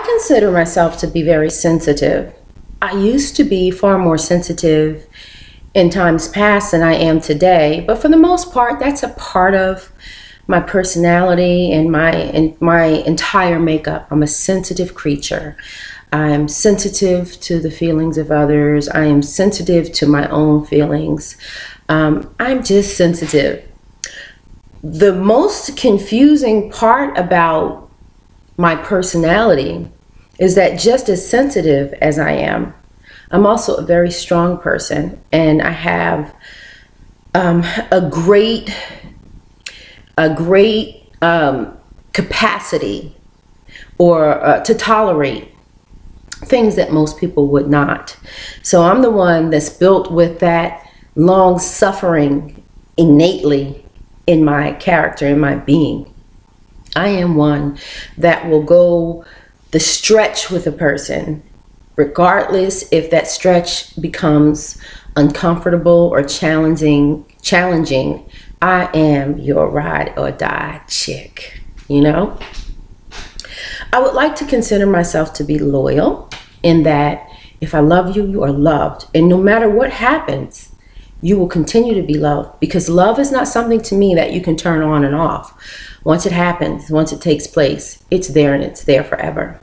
consider myself to be very sensitive. I used to be far more sensitive in times past than I am today, but for the most part, that's a part of my personality and my entire makeup. I'm a sensitive creature. I'm sensitive to the feelings of others. I am sensitive to my own feelings. I'm just sensitive. The most confusing part about my personality is that just as sensitive as I am, I'm also a very strong person, and I have a great capacity or to tolerate things that most people would not. So I'm the one that's built with that long suffering innately in my character, in my being. I am one that will go the stretch with a person, regardless if that stretch becomes uncomfortable or challenging. I am your ride or die chick, you know? I would like to consider myself to be loyal, in that if I love you, you are loved. And no matter what happens, you will continue to be loved, because love is not something to me that you can turn on and off. Once it happens, once it takes place, it's there and it's there forever.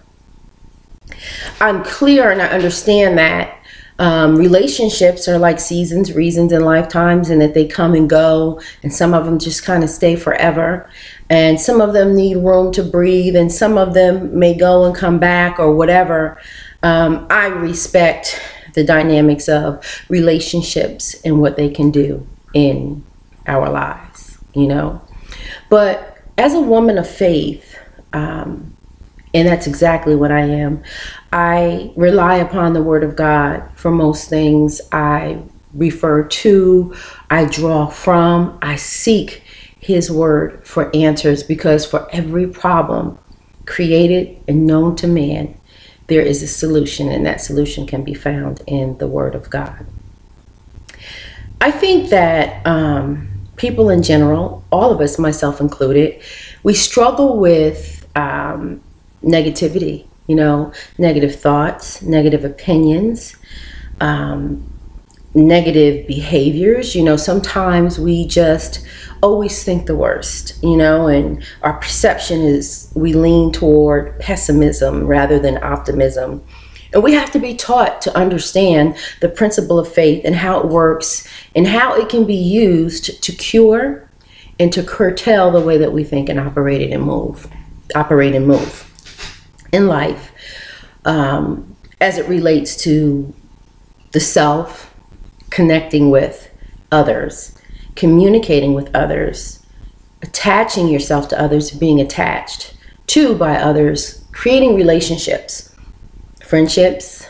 I'm clear and I understand that relationships are like seasons, reasons, and lifetimes, and that they come and go, and some of them just kind of stay forever, and some of them need room to breathe, and some of them may go and come back or whatever. I respect the dynamics of relationships and what they can do in our lives, you know. But as a woman of faith, and that's exactly what I am, I rely upon the Word of God for most things. I refer to, I draw from, I seek His Word for answers, because for every problem created and known to man, there is a solution, and that solution can be found in the Word of God. I think that people in general, all of us, myself included, we struggle with negativity, you know, negative thoughts, negative opinions, negative behaviors. You know, sometimes we just always think the worst, you know, and our perception is we lean toward pessimism rather than optimism. And we have to be taught to understand the principle of faith and how it works and how it can be used to cure and to curtail the way that we think and operate and move in life, as it relates to the self, connecting with others, communicating with others, attaching yourself to others, being attached to by others, creating relationships, friendships,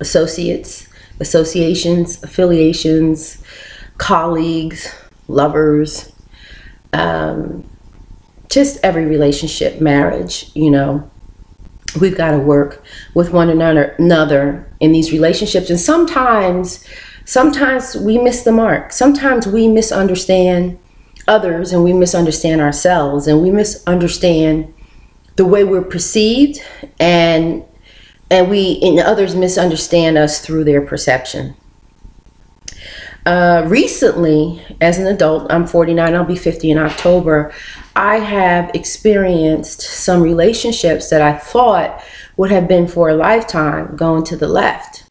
associations, affiliations, colleagues, lovers, just every relationship, marriage, you know. We've got to work with one another in these relationships. And sometimes we miss the mark. Sometimes we misunderstand others, and we misunderstand ourselves, and we misunderstand the way we're perceived, and others misunderstand us through their perception. Recently, as an adult, I'm 49, I'll be 50 in October, I have experienced some relationships that I thought would have been for a lifetime going to the left.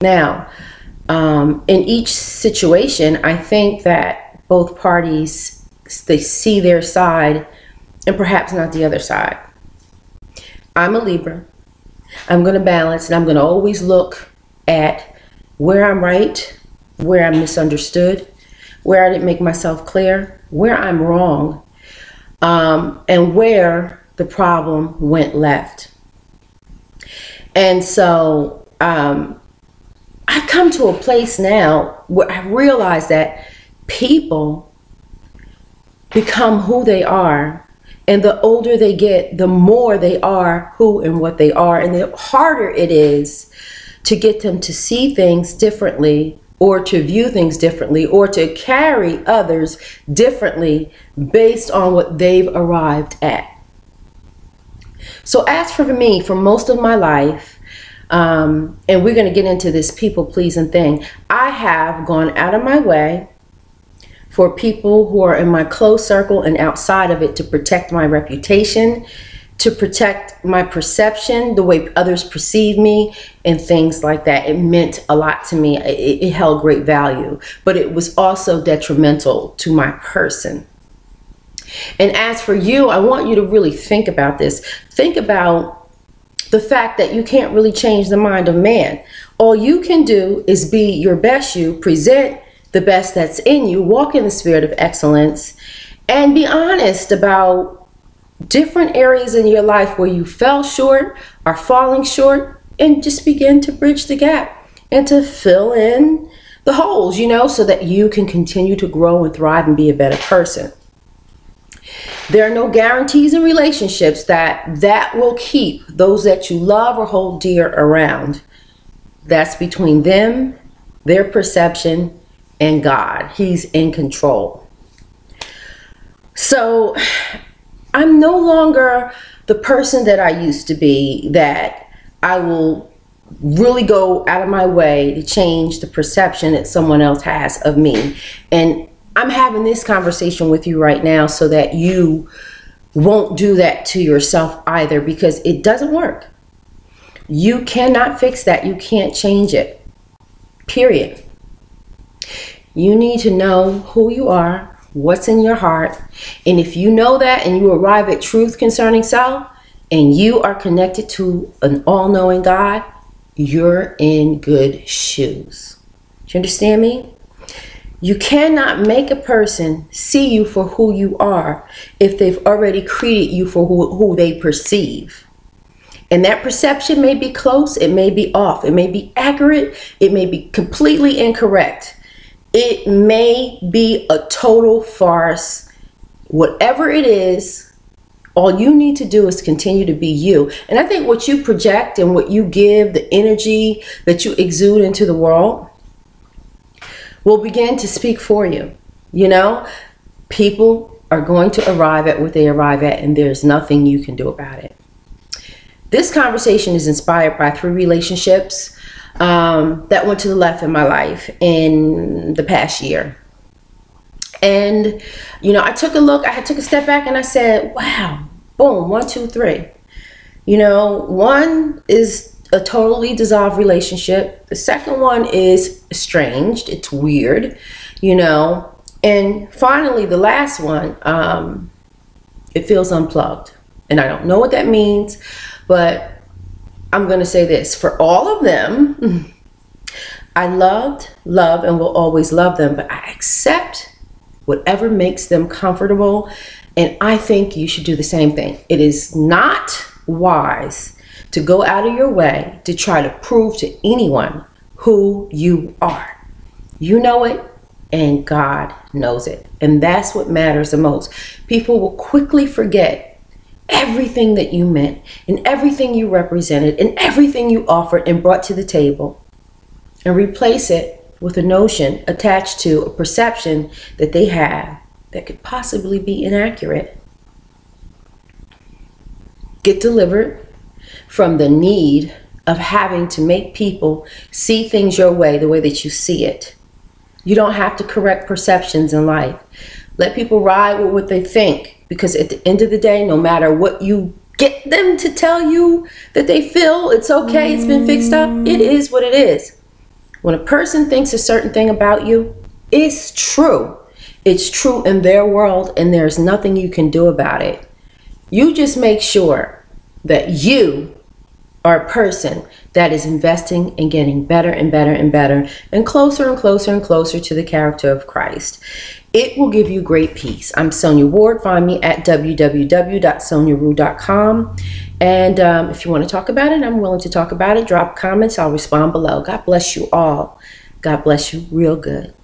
Now, in each situation, I think that both parties, they see their side and perhaps not the other side. I'm a Libra. I'm going to balance, and I'm going to always look at where I'm right, where I'm misunderstood, where I didn't make myself clear, where I'm wrong, and where the problem went left. And so I've come to a place now where I realize that people become who they are, and the older they get, the more they are who and what they are, and the harder it is to get them to see things differently, or to view things differently, or to carry others differently based on what they've arrived at. So as for me, for most of my life, and we're going to get into this people pleasing thing, I have gone out of my way for people who are in my close circle and outside of it to protect my reputation, to protect my perception, the way others perceive me, and things like that. It meant a lot to me. It held great value, but it was also detrimental to my person. And as for you, I want you to really think about this. Think about the fact that you can't really change the mind of man. All you can do is be your best you, present the best that's in you, walk in the spirit of excellence, and be honest about different areas in your life where you fell short, are falling short, and just begin to bridge the gap and to fill in the holes, you know, so that you can continue to grow and thrive and be a better person. There are no guarantees in relationships that will keep those that you love or hold dear around. That's between them, their perception, and God. He's in control. So I'm no longer the person that I used to be, that I will really go out of my way to change the perception that someone else has of me. And I'm having this conversation with you right now so that you won't do that to yourself either, because it doesn't work. You cannot fix that. You can't change it. Period. You need to know who you are, what's in your heart. And if you know that and you arrive at truth concerning self, and you are connected to an all-knowing God, you're in good shoes. Do you understand me? You cannot make a person see you for who you are if they've already created you for who they perceive. And that perception may be close, it may be off, it may be accurate, it may be completely incorrect. It may be a total farce. Whatever it is, all you need to do is continue to be you. And I think what you project and what you give, the energy that you exude into the world, will begin to speak for you. You know, people are going to arrive at what they arrive at, and there's nothing you can do about it. This conversation is inspired by 3 relationships that went to the left in my life in the past year. And, you know, I took a look, I took a step back and I said, wow, boom, 1, 2, 3. You know, one is a totally dissolved relationship. The second one is estranged. It's weird, you know. And finally, the last one, it feels unplugged. And I don't know what that means, but I'm going to say this. For all of them, I loved, love, and will always love them, but I accept whatever makes them comfortable. And I think you should do the same thing. It is not wise to go out of your way to try to prove to anyone who you are. You know it, and God knows it. And that's what matters the most. People will quickly forget everything that you meant, and everything you represented, and everything you offered and brought to the table, and replace it with a notion attached to a perception that they have that could possibly be inaccurate. Get delivered from the need of having to make people see things your way, the way that you see it. You don't have to correct perceptions in life. Let people ride with what they think, because at the end of the day, no matter what you get them to tell you that they feel it's okay, it's been fixed up, it is what it is. When a person thinks a certain thing about you, it's true. It's true in their world, and there's nothing you can do about it. You just make sure that you are a person that is investing in getting better and better and better, and closer and closer and closer to the character of Christ. It will give you great peace. I'm Sonya Ward. Find me at www.sonyarue.com. And if you want to talk about it, I'm willing to talk about it. Drop comments. I'll respond below. God bless you all. God bless you real good.